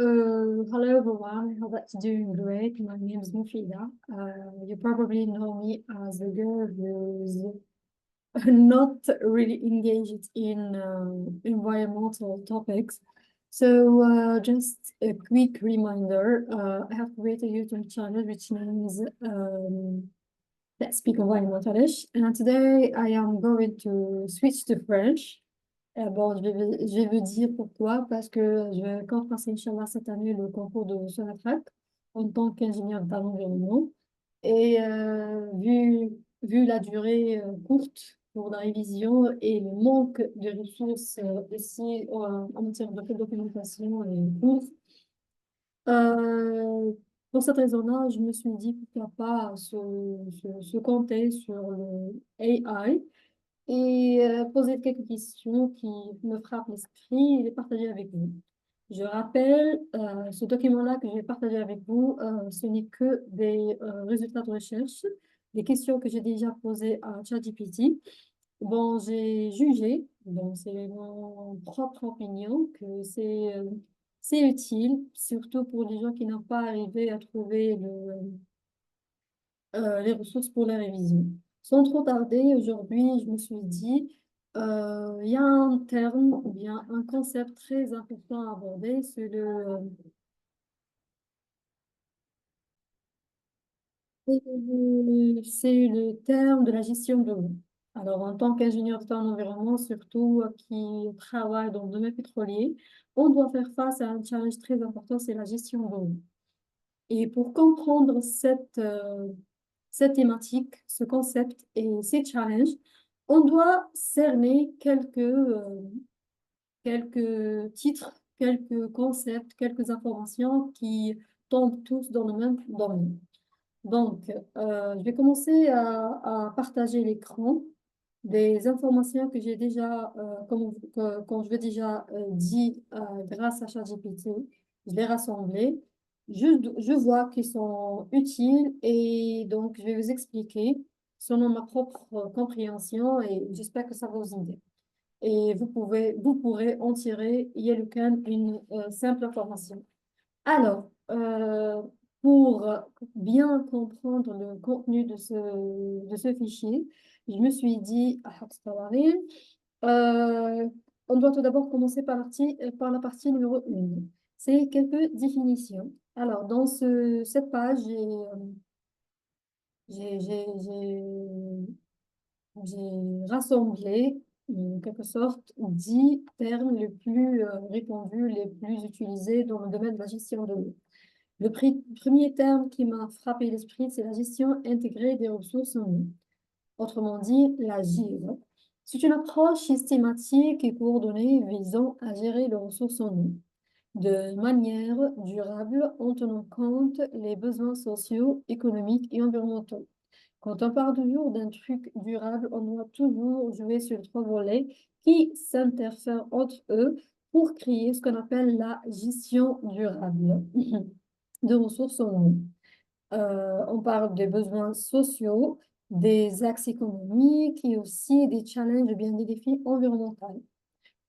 Hello everyone, I hope that you're doing great. My name is Mufida. You probably know me as a girl who's not really engaged in environmental topics. So, just a quick reminder, I have created a YouTube channel which means Let's Speak Environmentalish. And today I am going to switch to French. Bon, je vais vous dire pourquoi, parce que je compte passer, Inch'Allah, cette année le concours de Sonatrach en tant qu'ingénieur d'environnement. Et vu la durée courte pour la révision et le manque de ressources ici en matière de documentation et cours, euh, pour cette raison-là, je me suis dit pourquoi pas se compter sur le AI et poser quelques questions qui me frappent l'esprit et les partager avec vous. Je rappelle, ce document-là que je vais partager avec vous, ce n'est que des résultats de recherche, des questions que j'ai déjà posées à ChatGPT. Bon, j'ai jugé, donc c'est mon propre opinion, que c'est utile, surtout pour les gens qui n'ont pas arrivé à trouver les ressources pour la révision. Sans trop tarder, aujourd'hui, je me suis dit, il y a un terme ou bien un concept très important à aborder, c'est le terme de la gestion de l'eau. Alors, en tant qu'ingénieur d'État en environnement, surtout qui travaille dans le domaine pétrolier, on doit faire face à un challenge très important, c'est la gestion de l'eau. Et pour comprendre cette thématique, ce concept et ces challenges, on doit cerner quelques titres, quelques concepts, quelques informations qui tombent tous dans le même domaine. Donc, je vais commencer à partager l'écran des informations que j'ai déjà, quand je l'ai déjà dit grâce à ChatGPT. Je les rassembler. Je vois qu'ils sont utiles et donc je vais vous expliquer selon ma propre compréhension et j'espère que ça va vous aider. Et vous pourrez en tirer, Yelukan, une simple information. Alors, pour bien comprendre le contenu de ce fichier, je me suis dit, euh, on doit tout d'abord commencer par la partie numéro 1. C'est quelques définitions. Alors, dans cette page, j'ai j'ai- j'ai- j'ai rassemblé, en quelque sorte, 10 termes les plus répandus, les plus utilisés dans le domaine de la gestion de l'eau. Premier terme qui m'a frappé l'esprit, c'est la gestion intégrée des ressources en eau. Autrement dit, la GIR. C'est une approche systématique et coordonnée visant à gérer les ressources en eau de manière durable en tenant compte les besoins sociaux, économiques et environnementaux. Quand on parle toujours d'un truc durable, on doit toujours jouer sur trois volets qui s'interfèrent entre eux pour créer ce qu'on appelle la gestion durable de ressources en eau. On parle des besoins sociaux, des axes économiques et aussi des challenges, bien des défis environnementaux,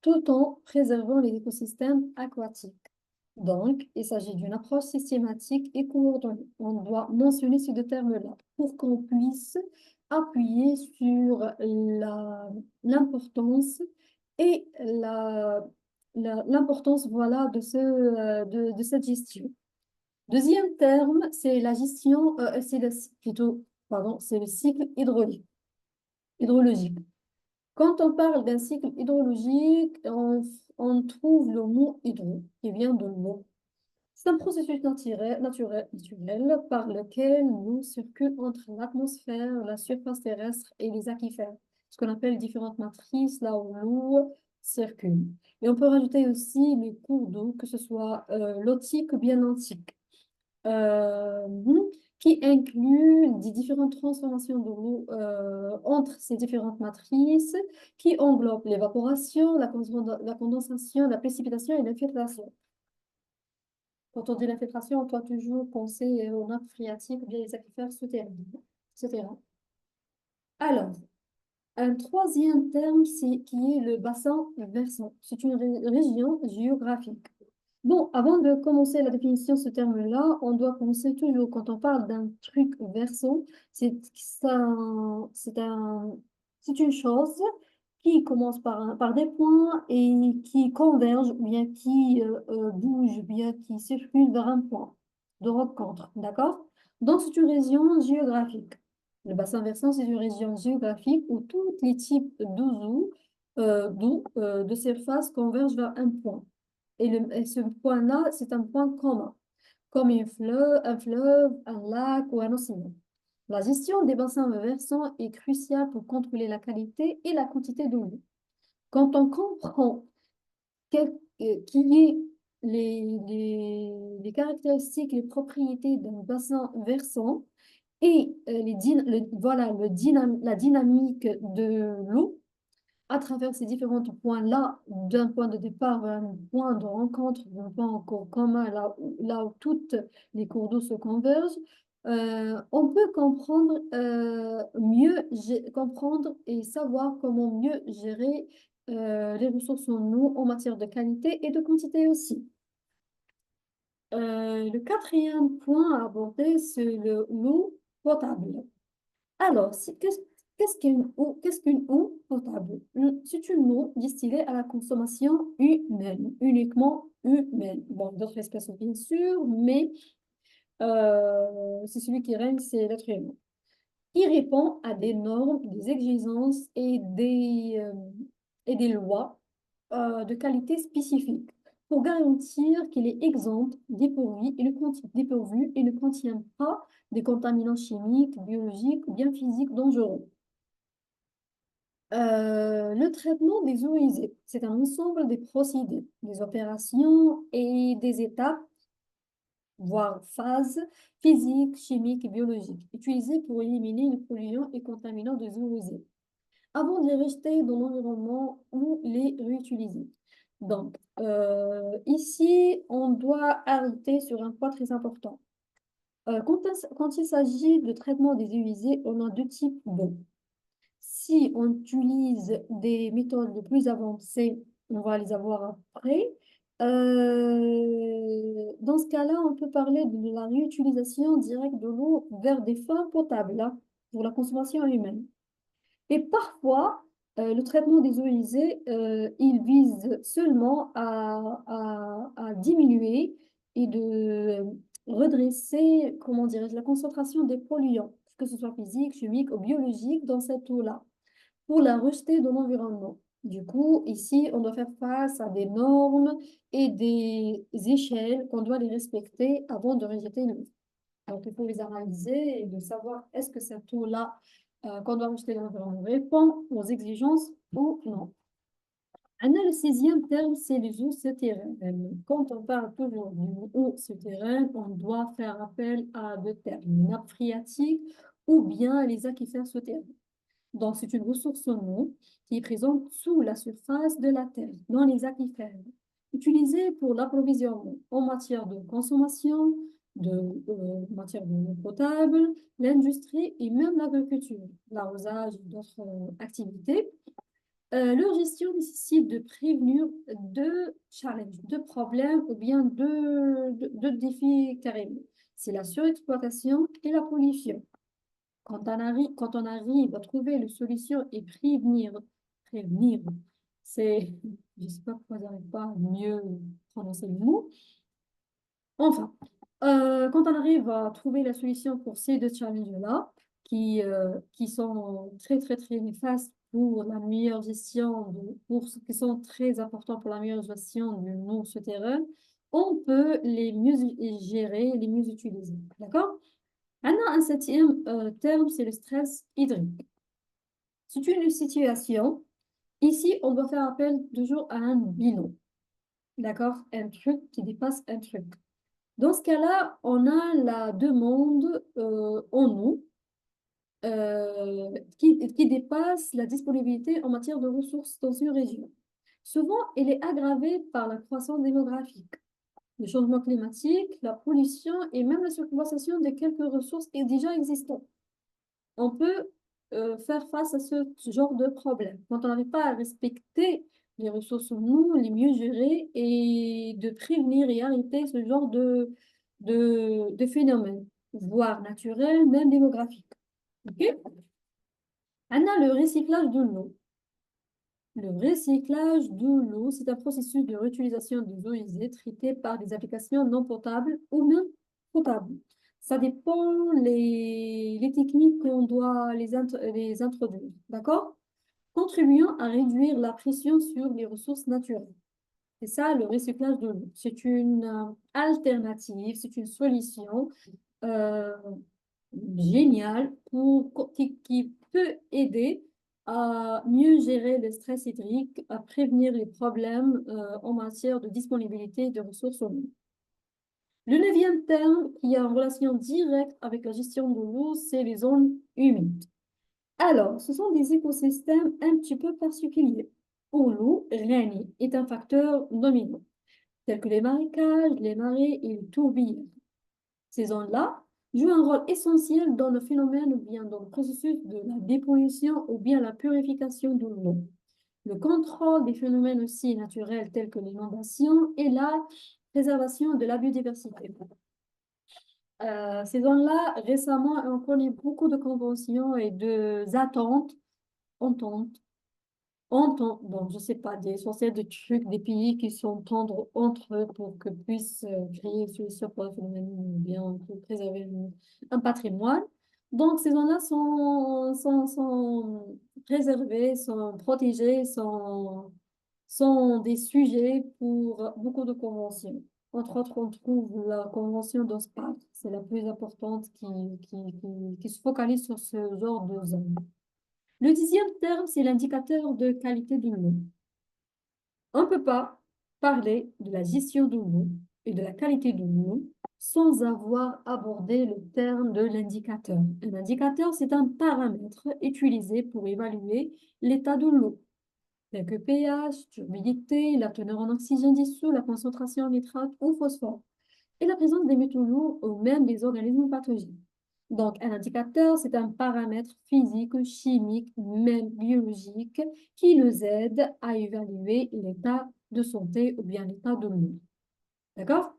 tout en préservant les écosystèmes aquatiques. Donc, il s'agit d'une approche systématique et coordonnée. On doit mentionner ces deux termes-là pour qu'on puisse appuyer sur l'importance et l'importance voilà, de cette gestion. Deuxième terme, c'est la gestion, pardon, c'est le cycle hydrologique. Quand on parle d'un cycle hydrologique, on trouve le mot hydro, qui vient de l'eau. C'est un processus naturel par lequel l'eau circule entre l'atmosphère, la surface terrestre et les aquifères, ce qu'on appelle différentes matrices, là où l'eau circule. Et on peut rajouter aussi les cours d'eau, que ce soit l'otique ou bien l'antique euh, qui inclut des différentes transformations de l'eau entre ces différentes matrices, qui englobent l'évaporation, la condensation, la précipitation et l'infiltration. Quand on dit l'infiltration, on doit toujours penser aux nappes phréatiques ou bien les aquifères souterrains. Alors, un troisième terme, qui est le bassin versant. C'est une région géographique. Bon, avant de commencer la définition de ce terme-là, on doit commencer toujours, quand on parle d'un truc versant, c'est une chose qui commence par des points et qui converge, ou bien qui bouge, ou bien qui circule vers un point de rencontre, d'accord? Donc, c'est une région géographique. Le bassin versant, c'est une région géographique où tous les types d'eau de surface convergent vers un point. Et ce point-là, c'est un point commun, comme un fleuve, un lac ou un océan. La gestion des bassins versants est cruciale pour contrôler la qualité et la quantité de l'eau. Quand on comprend qui est les caractéristiques, les propriétés d'un bassin versant et la dynamique de l'eau, à travers ces différents points-là, d'un point de départ vers un point de rencontre, d'un point encore commun, là où toutes les cours d'eau se convergent, on peut comprendre et savoir comment mieux gérer les ressources en eau en matière de qualité et de quantité aussi. Le quatrième point à aborder, c'est l'eau potable. Alors, qu'est-ce qu'une eau potable? C'est une eau distillée à la consommation humaine, uniquement humaine. Bon, d'autres espèces bien sûr, mais c'est celui qui règne, c'est l'être humain. Il répond à des normes, des exigences et des lois de qualité spécifiques pour garantir qu'il est exempt, dépourvu et ne contient pas des contaminants chimiques, biologiques ou bien physiques dangereux. Le traitement des eaux usées, c'est un ensemble des procédés, des opérations et des étapes, voire phases physiques, chimiques et biologiques, utilisées pour éliminer les polluants et contaminants des eaux usées, avant de les rejeter dans l'environnement ou les réutiliser. Donc, ici, on doit arrêter sur un point très important. Quand il s'agit de traitement des eaux usées, on a deux types d'eau. Si on utilise des méthodes les plus avancées, on va les avoir après. Dans ce cas-là, on peut parler de la réutilisation directe de l'eau vers des fins potables, hein, pour la consommation humaine. Et parfois, le traitement des eaux usées, il vise seulement à diminuer et de redresser, comment dirais-je, la concentration des polluants, que ce soit physique, chimique ou biologique, dans cette eau-là pour la rejeter de l'environnement. Du coup, ici, on doit faire face à des normes et des échelles qu'on doit les respecter avant de rejeter l'eau. Donc, il faut les analyser et de savoir est-ce que cette eau-là qu'on doit rejeter de l'environnement répond aux exigences ou non. Le sixième terme, c'est les eaux souterraines. Quand on parle toujours d'une eau souterraine, on doit faire appel à deux termes, nappe phréatique ou bien les aquifères souterrains. Donc, c'est une ressource en eau qui est présente sous la surface de la Terre, dans les aquifères, utilisée pour l'approvisionnement en matière de consommation, matière d'eau potable, l'industrie et même l'agriculture, l'arrosage et d'autres activités. Leur gestion nécessite de prévenir deux challenges, deux problèmes ou bien deux défis carrément. C'est la surexploitation et la pollution. Quand on arrive à trouver une solution et prévenir, c'est, je ne sais pas pourquoi j'arrive pas à mieux prononcer le mot. Enfin, quand on arrive à trouver la solution pour ces deux challenges-là, qui sont très, très, très néfastes pour la meilleure gestion, qui sont très importants pour la meilleure gestion du non souterrain, on peut les mieux gérer, les mieux utiliser. D'accord? Maintenant, un septième terme, c'est le stress hydrique. C'est une situation. Ici, on doit faire appel toujours à un bilan. D'accord? Un truc qui dépasse un truc. Dans ce cas-là, on a la demande en eau qui dépasse la disponibilité en matière de ressources dans une région. Souvent, elle est aggravée par la croissance démographique, le changement climatique, la pollution et même la surcompensation de quelques ressources déjà existantes. On peut faire face à ce genre de problème. Quand on n'arrive pas à respecter les ressources en eau, les mieux gérer et de prévenir et arrêter ce genre de phénomènes, voire naturels, même démographiques. OK? On a le recyclage de l'eau. Le recyclage de l'eau, c'est un processus de réutilisation des eaux usées traitées par des applications non potables ou même potables. Ça dépend les techniques qu'on doit les introduire. D'accord? Contribuant à réduire la pression sur les ressources naturelles. C'est ça le recyclage de l'eau. C'est une alternative, c'est une solution euh, géniale qui peut aider à mieux gérer le stress hydrique, à prévenir les problèmes en matière de disponibilité de ressources en eau. Le neuvième terme qui est en relation directe avec la gestion de l'eau, c'est les zones humides. Alors, ce sont des écosystèmes un petit peu particuliers où l'eau régnée est un facteur dominant, tels que les marécages, les marais et les tourbillons. Ces zones-là jouent un rôle essentiel dans le phénomène ou bien dans le processus de la dépollution ou bien la purification de l'eau. Le contrôle des phénomènes aussi naturels tels que l'inondation et la préservation de la biodiversité. Ces zones-là, récemment, on connaît beaucoup de conventions et ententes bon, je sais pas, des essentiels de trucs, des pays qui s'entendent entre eux pour que puissent créer une solution pour le phénomène, ou bien pour préserver un patrimoine. Donc, ces zones-là sont préservées, sont protégées, sont des sujets pour beaucoup de conventions. Entre autres, on trouve la convention d'OSPAR, c'est la plus importante qui se focalise sur ce genre de zone. Le dixième terme, c'est l'indicateur de qualité de l'eau. On ne peut pas parler de la gestion de l'eau et de la qualité de l'eau sans avoir abordé le terme de l'indicateur. Un indicateur, c'est un paramètre utilisé pour évaluer l'état de l'eau, tel que pH, turbidité, la teneur en oxygène dissous, la concentration en nitrate ou phosphore, et la présence des métaux lourds ou même des organismes pathogènes. Donc, un indicateur, c'est un paramètre physique, chimique, même biologique, qui nous aide à évaluer l'état de santé ou bien l'état de l'eau. D'accord?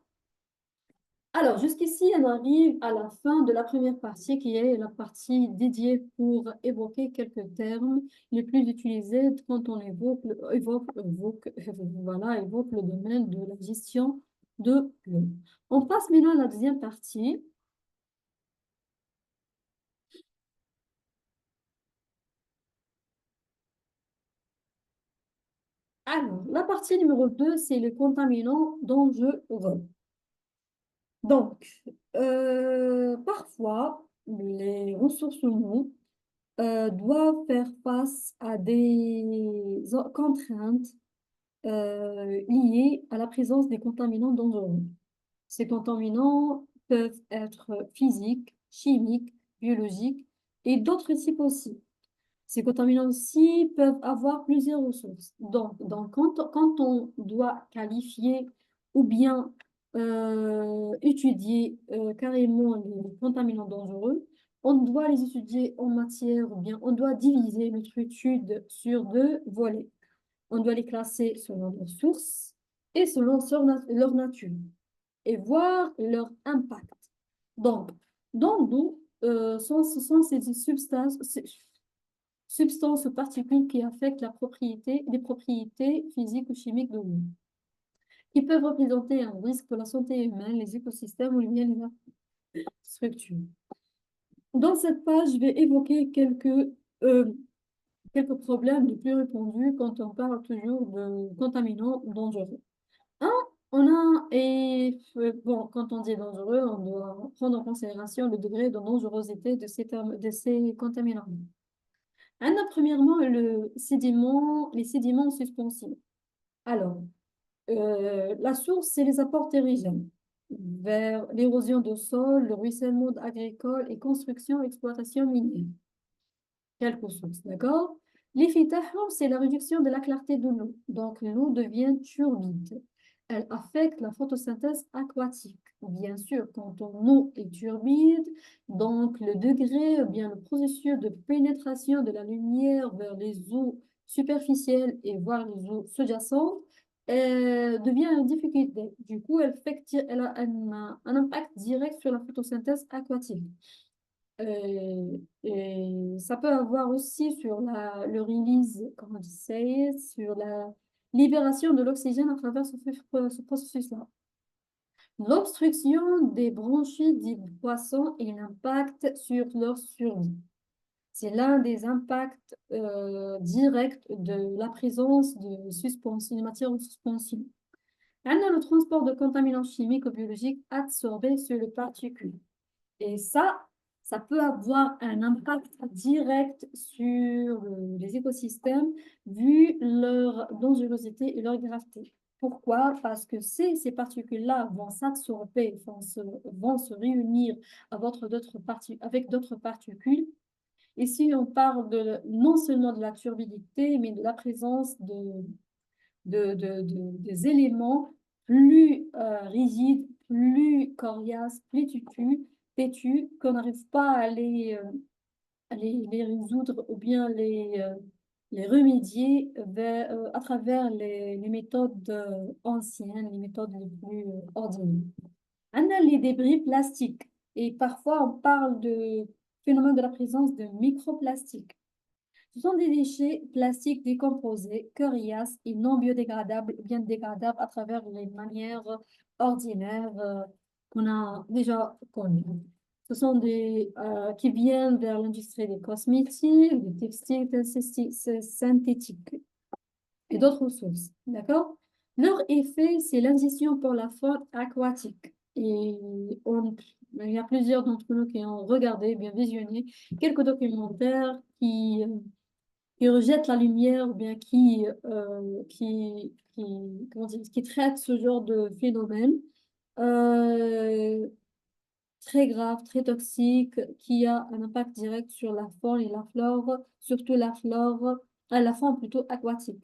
Alors, jusqu'ici, on arrive à la fin de la première partie, qui est la partie dédiée pour évoquer quelques termes les plus utilisés quand on évoque le domaine de la gestion de l'eau. On passe maintenant à la deuxième partie. Alors, la partie numéro 2, c'est les contaminants dangereux. Donc, parfois, les ressources en eau doivent faire face à des contraintes liées à la présence des contaminants dangereux. Ces contaminants peuvent être physiques, chimiques, biologiques et d'autres types aussi. Ces contaminants aussi peuvent avoir plusieurs ressources. Donc quand on doit qualifier ou bien étudier carrément les contaminants dangereux, on doit les étudier en matière ou bien on doit diviser notre étude sur deux volets. On doit les classer selon leurs sources et selon leur nature et voir leur impact. Donc, dans l'eau, ce sont ces substances ou particules qui affectent les propriétés physiques ou chimiques de l'eau, qui peuvent représenter un risque pour la santé humaine, les écosystèmes ou bien les structures. Dans cette page, je vais évoquer quelques problèmes les plus répandus quand on parle toujours de contaminants dangereux. Un, bon, quand on dit dangereux, on doit prendre en considération le degré de dangerosité de ces contaminants. On a premièrement les sédiments suspensifs. Alors, la source, c'est les apports terrigènes vers l'érosion de sol, le ruissellement agricole et construction, exploitation minière. Quelques sources, d'accord? L'effet Tahoe, c'est la réduction de la clarté de l'eau. Donc, l'eau devient turbide. Elle affecte la photosynthèse aquatique. Bien sûr, quand ton eau est turbide, donc le degré, bien le processus de pénétration de la lumière vers les eaux superficielles et voire les eaux sous-jacentes, devient une difficulté. Du coup, elle a un impact direct sur la photosynthèse aquatique. Et ça peut avoir aussi sur le release, comment on dit ça, sur la libération de l'oxygène à travers ce processus-là. L'obstruction des branchies des poissons et l'impact sur leur survie. C'est l'un des impacts directs de la présence de suspension, de matière en suspension. On a le transport de contaminants chimiques ou biologiques absorbés sur les particules. Et ça peut avoir un impact direct sur les écosystèmes vu leur dangerosité et leur gravité. Pourquoi? Parce que ces particules-là vont s'absorber, vont se réunir avec d'autres particules. Ici, on parle non seulement de la turbidité, mais de la présence des éléments plus rigides, plus coriaces, plus têtus, qu'on n'arrive pas à les résoudre ou bien les remédier à travers les méthodes anciennes, les méthodes les plus ordinaires. On a les débris plastiques et parfois on parle de phénomène de la présence de microplastiques. Ce sont des déchets plastiques décomposés, coriaces et non biodégradables ou bien dégradables à travers les manières ordinaires qu'on a déjà connues. Ce sont qui viennent vers l'industrie des cosmétiques, des textiles synthétiques et d'autres sources. D'accord? Leur effet, c'est l'ingestion pour la faune aquatique. Et il y a plusieurs d'entre nous qui ont regardé, bien visionné, quelques documentaires qui rejettent la lumière ou bien comment dire, qui traitent ce genre de phénomène euh, très grave, très toxique, qui a un impact direct sur la faune et la flore, surtout la faune plutôt aquatique.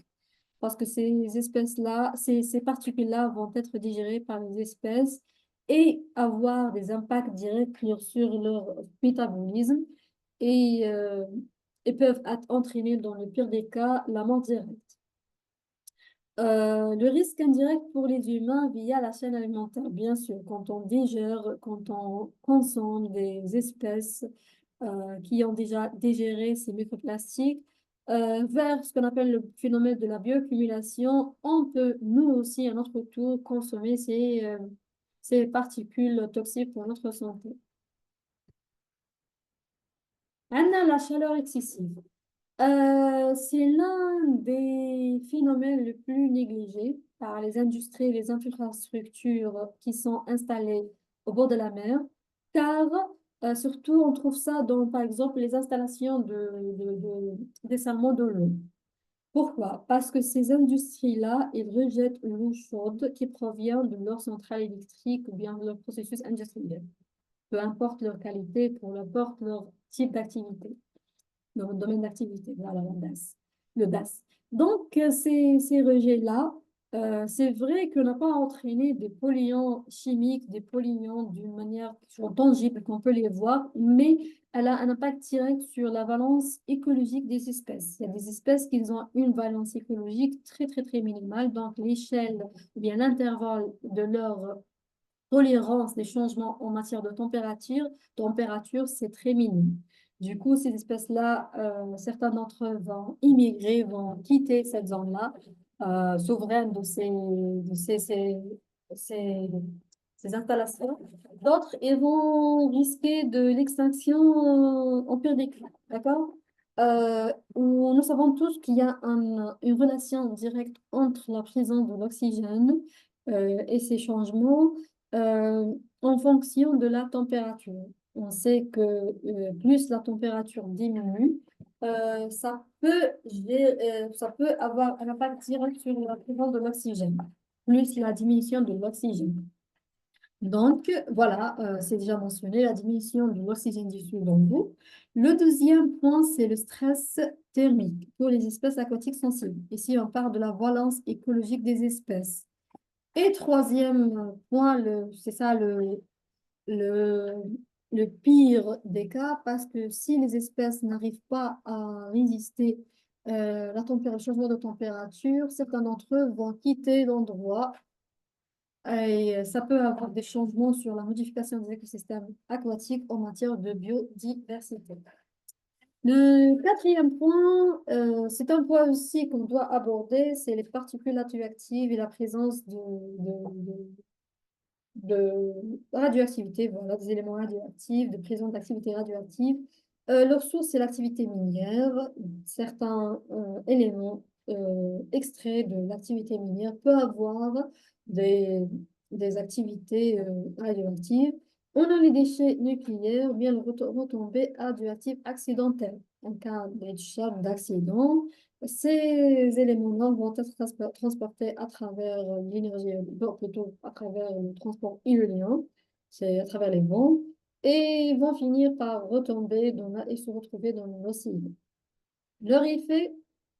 Parce que ces espèces-là, ces particules-là vont être digérées par les espèces et avoir des impacts directs sur leur métabolisme et, euh, et peuvent entraîner, dans le pire des cas, la mort directe. Le risque indirect pour les humains via la chaîne alimentaire, bien sûr, quand on digère, quand on consomme des espèces qui ont déjà digéré ces microplastiques, vers ce qu'on appelle le phénomène de la bioaccumulation, on peut nous aussi, à notre tour, consommer ces particules toxiques pour notre santé. Maintenant, la chaleur excessive. C'est l'un des phénomènes les plus négligés par les industries et les infrastructures qui sont installées au bord de la mer, car surtout on trouve ça dans, par exemple, les installations de dessalement de l'eau. Pourquoi? Parce que ces industries-là, ils rejettent l'eau chaude qui provient de leur centrale électrique ou bien de leur processus industriel, peu importe leur qualité, peu importe leur type d'activité dans votre domaine d'activité, voilà, le DAS. Donc, ces rejets-là, c'est vrai qu'on n'a pas entraîné des polluants chimiques, des polluants d'une manière qui sont tangibles, qu'on peut les voir, mais elle a un impact direct sur la valence écologique des espèces. Il y a des espèces qui ont une valence écologique très, très, très minimale, donc l'échelle ou bien l'intervalle de leur tolérance des changements en matière de température, c'est très minime. Du coup, ces espèces-là, certains d'entre eux vont immigrer, vont quitter cette zone-là, souveraine ces, ces installations. D'autres, ils vont risquer de l'extinction en pire des cas, d'accord? Où nous savons tous qu'il y a une relation directe entre la présence de l'oxygène et ces changements euh, en fonction de la température. On sait que plus la température diminue, ça peut avoir un impact direct sur la présence de l'oxygène, plus la diminution de l'oxygène. Donc, voilà, c'est déjà mentionné, la diminution de l'oxygène diffus dans l'eau. Le deuxième point, c'est le stress thermique pour les espèces aquatiques sensibles. Ici, on parle de la valence écologique des espèces. Et troisième point, c'est ça le, le pire des cas, parce que si les espèces n'arrivent pas à résister Le changement de température, certains d'entre eux vont quitter l'endroit et ça peut avoir des changements sur la modification des écosystèmes aquatiques en matière de biodiversité. Le quatrième point, c'est un point aussi qu'on doit aborder, c'est les particules radioactives et la présence de radioactivité, voilà, des éléments radioactifs, de présence d'activité radioactive. Leur source, c'est l'activité minière. Certains éléments extraits de l'activité minière peuvent avoir des, des activités radioactives. On a les déchets nucléaires, bien les retombées radioactives accidentelles. En cas de choc, d'accident, ces éléments-là vont être transportés à travers l'énergie, plutôt à travers le transport éolien, c'est à travers les vents, et vont finir par retomber et se retrouver dans l'océan. Leur effet,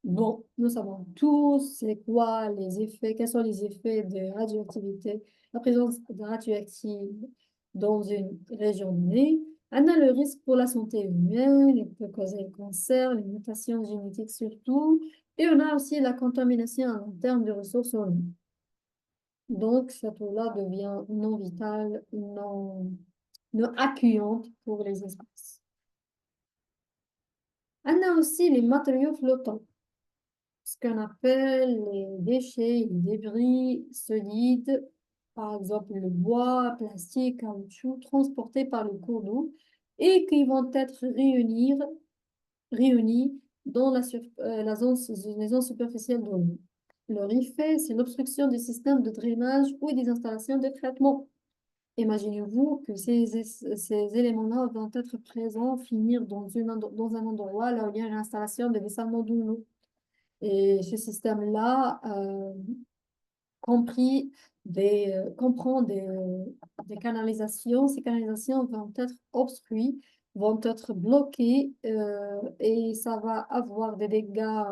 bon, nous savons tous c'est quoi les effets, quels sont les effets de radioactivité, la présence de radioactive dans une région donnée. On a le risque pour la santé humaine, il peut causer le cancer, les mutations génétiques surtout, et on a aussi la contamination en termes de ressources en eau. Donc, cette eau-là devient non vitale, non accueillante pour les espèces. On a aussi les matériaux flottants, ce qu'on appelle les déchets, les débris solides, par exemple le bois, plastique, caoutchouc, transportés par le cours d'eau et qui vont être réunis dans les zones superficielles de l'eau. Leur effet, c'est l'obstruction des systèmes de drainage ou des installations de traitement. Imaginez-vous que ces éléments-là vont être présents, finir dans un endroit là où il y a une installation de dessalement d'eau. Et ce système-là comprend des canalisations. Ces canalisations vont être obstruées, vont être bloquées et ça va avoir des dégâts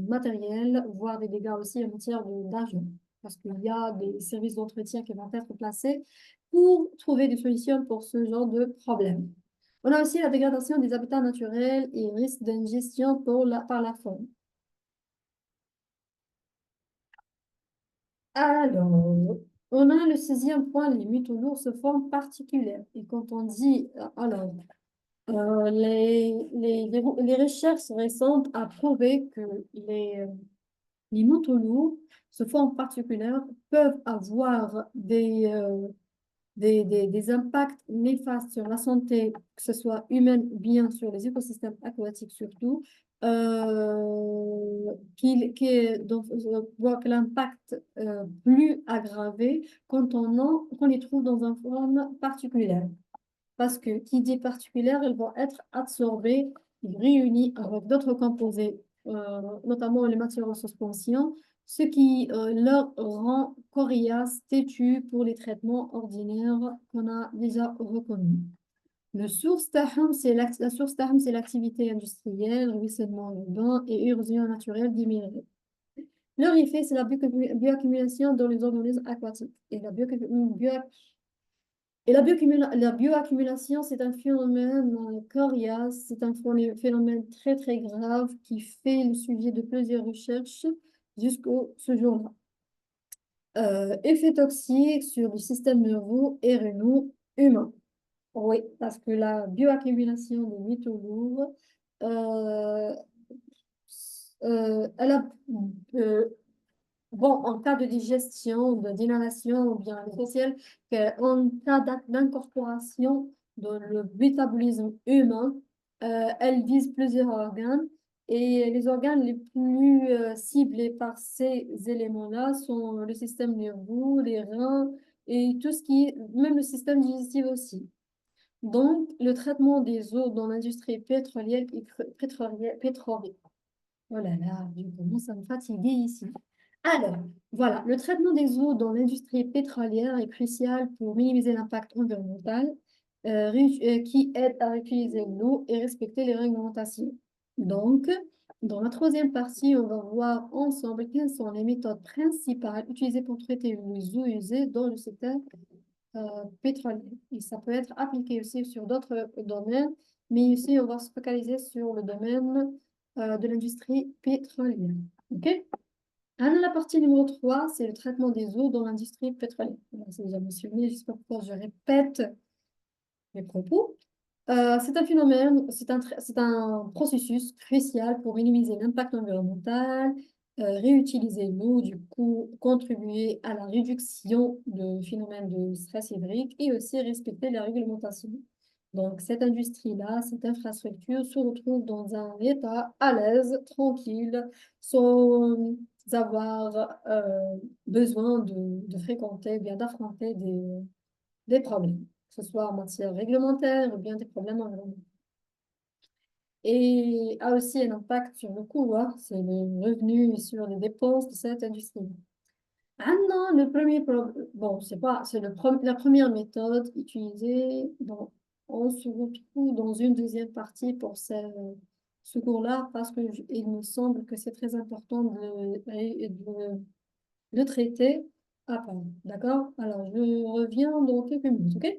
matériels, voire des dégâts aussi en matière d'argent. Parce qu'il y a des services d'entretien qui vont être placés pour trouver des solutions pour ce genre de problème. On a aussi la dégradation des habitats naturels et risque d'ingestion par la faune. Alors, on a le sixième point, les métaux lourds se forment particulières. Et quand on dit, les recherches récentes ont prouvé que les métaux lourds se forment particulières peuvent avoir des impacts néfastes sur la santé, que ce soit humaine ou bien sur les écosystèmes aquatiques surtout, donc, voit que l'impact plus aggravé quand on les trouve dans une forme particulière. Parce que qui dit particulière, elles vont être absorbées et réunies avec d'autres composés, notamment les matières en suspension, ce qui leur rend coriaces, têtus pour les traitements ordinaires qu'on a déjà reconnus. La source d'armes, c'est l'activité industrielle, ruissellement urbain et érosion naturelle des minerais. Leur effet, c'est la bioaccumulation dans les organismes aquatiques. La bioaccumulation, c'est un phénomène coriace, c'est un phénomène très très grave qui fait le sujet de plusieurs recherches jusqu'au ce jour-là. Effet toxique sur le système nerveux et rénal humain. Oui, parce que la bioaccumulation des métaux lourds, euh, elle a, euh, bon, en cas de digestion, d'inhalation ou bien l'essentiel qu'en cas d'incorporation dans le métabolisme humain, elle vise plusieurs organes et les organes les plus ciblés par ces éléments-là sont le système nerveux, les reins et tout ce qui est, même le système digestif aussi. Donc, le traitement des eaux dans l'industrie pétrolière oh là là, je commence à me fatiguer ici. Alors, voilà, le traitement des eaux dans l'industrie pétrolière est crucial pour minimiser l'impact environnemental, qui aide à réutiliser l'eau et respecter les réglementations. Donc, dans la troisième partie, on va voir ensemble quelles sont les méthodes principales utilisées pour traiter les eaux usées dans le secteur pétrolier. Et ça peut être appliqué aussi sur d'autres domaines, mais ici, on va se focaliser sur le domaine de l'industrie pétrolière. OK? La partie numéro 3, c'est le traitement des eaux dans l'industrie pétrolière. Bon, c'est déjà mentionné, je ne sais pas pourquoi je répète mes propos. C'est un phénomène, c'est un processus crucial pour minimiser l'impact environnemental, réutiliser l'eau, du coup, contribuer à la réduction de phénomènes de stress hydrique et aussi respecter les réglementations. Donc, cette industrie-là, cette infrastructure se retrouve dans un état à l'aise, tranquille, sans avoir besoin de fréquenter, bien d'affronter des problèmes, que ce soit en matière réglementaire ou bien des problèmes environnementaux. Et a aussi un impact sur le coût, hein, c'est le revenu et sur les dépenses de cette industrie. Ah non, bon, c'est pas, c'est la première méthode utilisée. Bon, on se retrouve dans une deuxième partie pour ce cours-là parce que il me semble que c'est très important de traiter à part. D'accord? Alors, je reviens dans quelques minutes, ok?